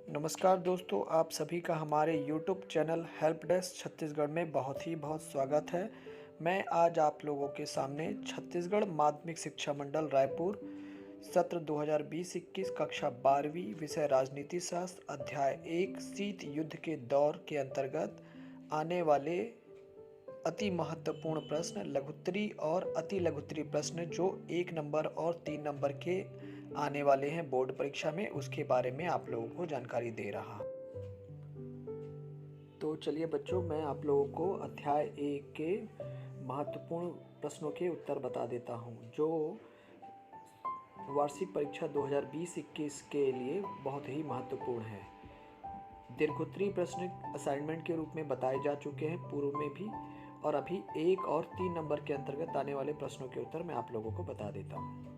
नमस्कार दोस्तों, आप सभी का हमारे YouTube channel help desk Chhattisgarh में बहुत स्वागत है। मैं आज आप लोगों के सामने छत्तीसगढ़ माध्यमिक शिक्षा मंडल रायपुर सत्र 2020-21 कक्षा 12वीं विषय राजनीति शास्त्र अध्याय 1 शीत युद्ध के दौर के अंतर्गत आने वाले अति महत्वपूर्ण प्रश्न, लघुत्तरी और अति लघुत्तरी प्रश्न जो 1 नंबर और 3 नंबर के आने वाले हैं बोर्ड परीक्षा में, उसके बारे में आप लोगों को जानकारी दे रहा। तो चलिए बच्चों, मैं आप लोगों को अध्याय 1 के महत्वपूर्ण प्रश्नों के उत्तर बता देता हूं, जो वार्षिक परीक्षा 2020-21 के लिए बहुत ही महत्वपूर्ण है। दीर्घोत्तरीय प्रश्न असाइनमेंट के रूप में बताए जा चुके हैं पूर्व में भी, और अभी 1 और 3 नंबर के अंतर्गत आने वाले प्रश्नों के उत्तर मैं आप लोगों को बता देता हूँ।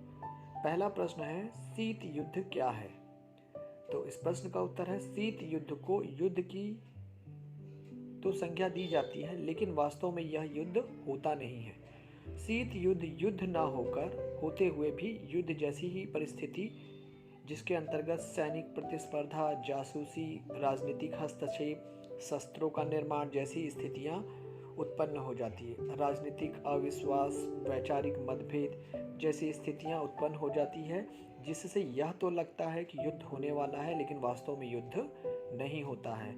पहला प्रश्न है, शीत युद्ध क्या है? तो इस प्रश्न का उत्तर है, शीत युद्ध को युद्ध की तो संज्ञा दी जाती है, लेकिन वास्तव में यह युद्ध होता नहीं है। शीत युद्ध युद्ध ना होकर होते हुए भी युद्ध जैसी ही परिस्थिति, जिसके अंतर्गत सैनिक प्रतिस्पर्धा, जासूसी, राजनीतिक हस्तक्षेप, शस्त्रों का निर्माण जैसी स्थितियां उत्पन्न हो जाती है। राजनीतिक अविश्वास, वैचारिक मतभेद जैसी स्थितियां उत्पन्न हो जाती है, जिससे यह तो लगता है कि युद्ध होने वाला है, लेकिन वास्तव में युद्ध नहीं होता है।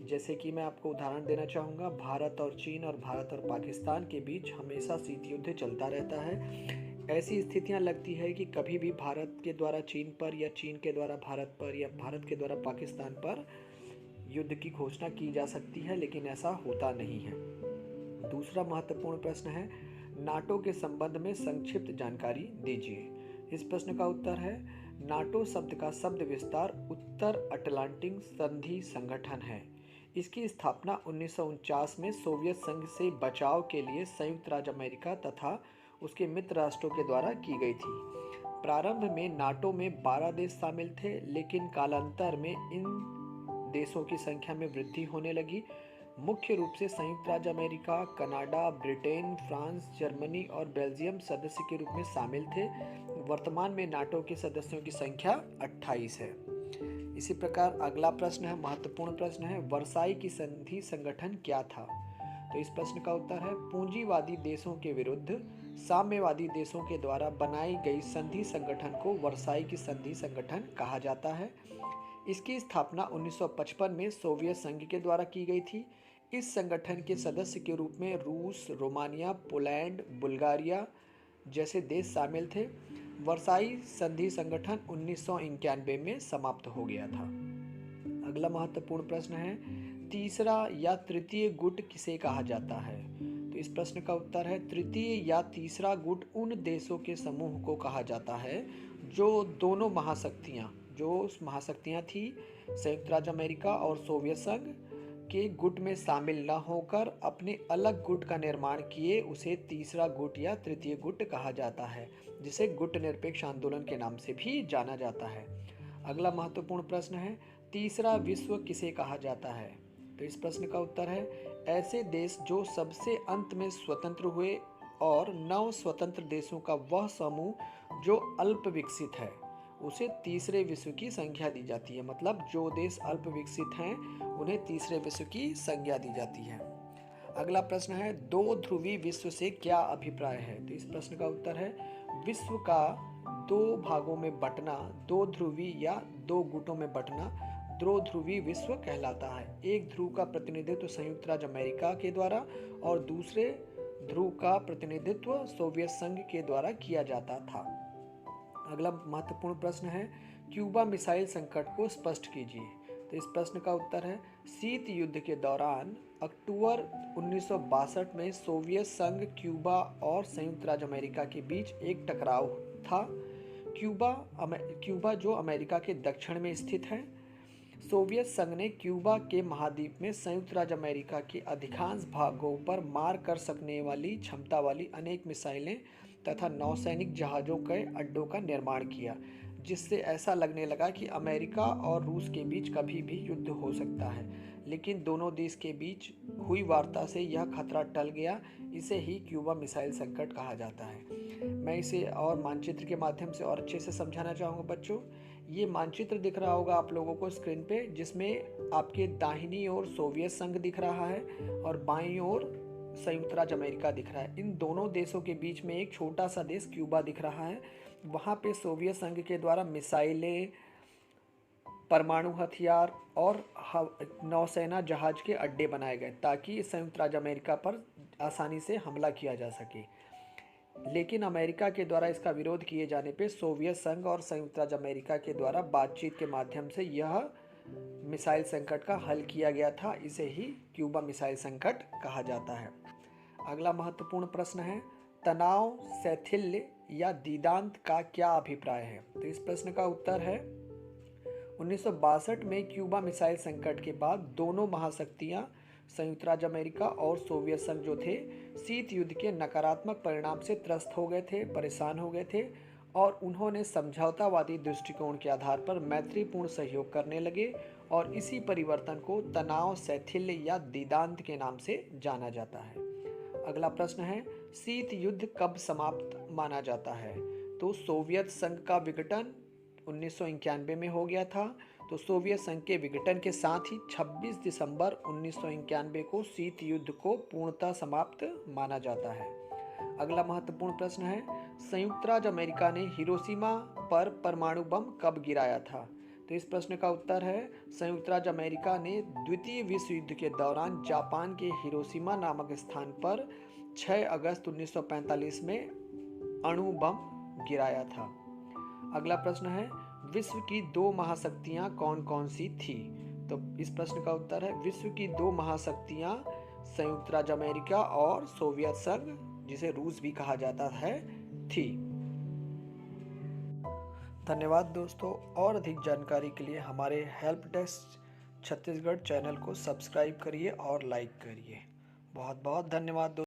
जैसे कि मैं आपको उदाहरण देना चाहूँगा, भारत और चीन और भारत और पाकिस्तान के बीच हमेशा शीत युद्ध चलता रहता है। ऐसी स्थितियां लगती है कि कभी भी भारत के द्वारा चीन पर, या चीन के द्वारा भारत पर, या भारत के द्वारा पाकिस्तान पर युद्ध की घोषणा की जा सकती है, लेकिन ऐसा होता नहीं है। दूसरा महत्वपूर्ण प्रश्न है, नाटो के संबंध में संक्षिप्त जानकारी दीजिए। इस प्रश्न का उत्तर है, नाटो शब्द का शब्द विस्तार उत्तर अटलांटिक संधि संगठन है। इसकी स्थापना 1949 में सोवियत संघ से बचाव के लिए संयुक्त राज्य अमेरिका तथा उसके मित्र राष्ट्रों के द्वारा की गई थी। प्रारंभ में नाटो में 12 देश शामिल थे, लेकिन कालांतर में इन देशों की संख्या में वृद्धि होने लगी। मुख्य रूप से संयुक्त राज्य America, Canada, Britain, France, Germany और बेल्जियम सदस्य के रूप में शामिल थे। वर्तमान में नाटो के सदस्यों की संख्या 28 है। इसी प्रकार अगला प्रश्न है, महत्वपूर्ण प्रश्न है, वर्साई की संधि संगठन क्या था? तो इस प्रश्न का उत्तर है, पूंजीवादी देशों के विरुद्ध साम्यवादी देशों के द्वारा बनाई गई संधि संगठन को वर्साई की संधि संगठन कहा जाता है। इसकी स्थापना 1955 में सोवियत संघ के द्वारा की गई थी। इस संगठन के सदस्य के रूप में रूस, रोमानिया, पोलैंड, बुल्गारिया जैसे देश शामिल थे। वर्साई संधि संगठन 1991 में समाप्त हो गया था। अगला महत्वपूर्ण प्रश्न है, तीसरा या तृतीय गुट किसे कहा जाता है? तो इस प्रश्न का उत्तर है, तृतीय या तीसरा गुट उन देशों के समूह को कहा जाता है जो दोनों महाशक्तियां थी, संयुक्त राज्य अमेरिका और सोवियत संघ के गुट में शामिल न होकर अपने अलग गुट का निर्माण किए। उसे तीसरा गुट या तृतीय गुट कहा जाता है, जिसे गुट निरपेक्ष आंदोलन के नाम से भी जाना जाता है। अगला महत्वपूर्ण प्रश्न है, तीसरा विश्व किसे कहा जाता है? तो इस प्रश्न का उत्तर है, ऐसे देश जो सबसे अंत में स्वतंत्र हुए और नव स्वतंत्र देशों का वह समूह जो अल्प विकसित है, उसे तीसरे विश्व की संज्ञा दी जाती है। मतलब जो देश अल्प विकसित हैं, उन्हें तीसरे विश्व की संज्ञा दी जाती है। अगला प्रश्न है, दो ध्रुवी विश्व से क्या अभिप्राय है? तो इस प्रश्न का उत्तर है, विश्व का दो भागों में बंटना, दो ध्रुवी या दो गुटों में बंटना दो ध्रुवी विश्व कहलाता है। एक ध्रुव का प्रतिनिधित्व संयुक्त राज्य अमेरिका के द्वारा और दूसरे ध्रुव का प्रतिनिधित्व सोवियत संघ के द्वारा किया जाता था। अगला महत्वपूर्ण प्रश्न है, क्यूबा मिसाइल संकट को स्पष्ट कीजिए। तो इस प्रश्न का उत्तर है, शीत युद्ध के दौरान अक्टूबर 1962 में सोवियत संघ, क्यूबा और संयुक्त राज्य अमेरिका के बीच एक टकराव था। क्यूबा जो अमेरिका के दक्षिण में स्थित है। सोवियत संघ ने क्यूबा के महाद्वीप में संयुक्त राज्य अमेरिका के अधिकांश भागों पर मार कर सकने वाली क्षमता वाली अनेक मिसाइलें तथा नौसैनिक जहाज़ों के अड्डों का निर्माण किया, जिससे ऐसा लगने लगा कि अमेरिका और रूस के बीच कभी भी युद्ध हो सकता है। लेकिन दोनों देश के बीच हुई वार्ता से यह खतरा टल गया। इसे ही क्यूबा मिसाइल संकट कहा जाता है। मैं इसे और मानचित्र के माध्यम से और अच्छे से समझाना चाहूँगा बच्चों। ये मानचित्र दिख रहा होगा आप लोगों को स्क्रीन पे, जिसमें आपके दाहिनी ओर सोवियत संघ दिख रहा है और बाईं ओर संयुक्त राज्य अमेरिका दिख रहा है। इन दोनों देशों के बीच में एक छोटा सा देश क्यूबा दिख रहा है। वहाँ पे सोवियत संघ के द्वारा मिसाइलें, परमाणु हथियार और नौसेना जहाज के अड्डे बनाए गए ताकि संयुक्त राज्य अमेरिका पर आसानी से हमला किया जा सके। लेकिन अमेरिका के द्वारा इसका विरोध किए जाने पे सोवियत संघ और संयुक्त राज्य अमेरिका के द्वारा बातचीत के माध्यम से यह मिसाइल संकट का हल किया गया था। इसे ही क्यूबा मिसाइल संकट कहा जाता है। अगला महत्वपूर्ण प्रश्न है, तनाव, शैथिल्य या दीदांत का क्या अभिप्राय है? तो इस प्रश्न का उत्तर है 1962 में क्यूबा मिसाइल संकट के बाद दोनों महाशक्तियां संयुक्त राज्य अमेरिका और सोवियत संघ जो थे, शीत युद्ध के नकारात्मक परिणाम से त्रस्त हो गए थे, परेशान हो गए थे और उन्होंने समझौतावादी दृष्टिकोण के आधार पर मैत्रीपूर्ण सहयोग करने लगे और इसी परिवर्तन को तनाव, शैथिल्य या दीदांत के नाम से जाना जाता है। अगला प्रश्न है, शीत युद्ध कब समाप्त माना जाता है? तो सोवियत संघ का विघटन 1991 में हो गया था। तो सोवियत संघ के विघटन के साथ ही 26 दिसंबर 1991 को शीत युद्ध को पूर्णतः समाप्त माना जाता है। अगला महत्वपूर्ण प्रश्न है, संयुक्त राज्य अमेरिका ने हिरोशिमा पर परमाणु बम कब गिराया था? तो इस प्रश्न का उत्तर है, संयुक्त राज्य अमेरिका ने द्वितीय विश्व युद्ध के दौरान जापान के हिरोशिमा नामक स्थान पर 6 अगस्त 1945 में अणु बम गिराया था। अगला प्रश्न है, विश्व की 2 महाशक्तियां कौन कौन सी थी? तो इस प्रश्न का उत्तर है, विश्व की 2 महाशक्तियां संयुक्त राज्य अमेरिका और सोवियत संघ, जिसे रूस भी कहा जाता है, थी। धन्यवाद दोस्तों। और अधिक जानकारी के लिए हमारे हेल्प डेस्क छत्तीसगढ़ चैनल को सब्सक्राइब करिए और लाइक करिए। बहुत बहुत धन्यवाद दोस्तों।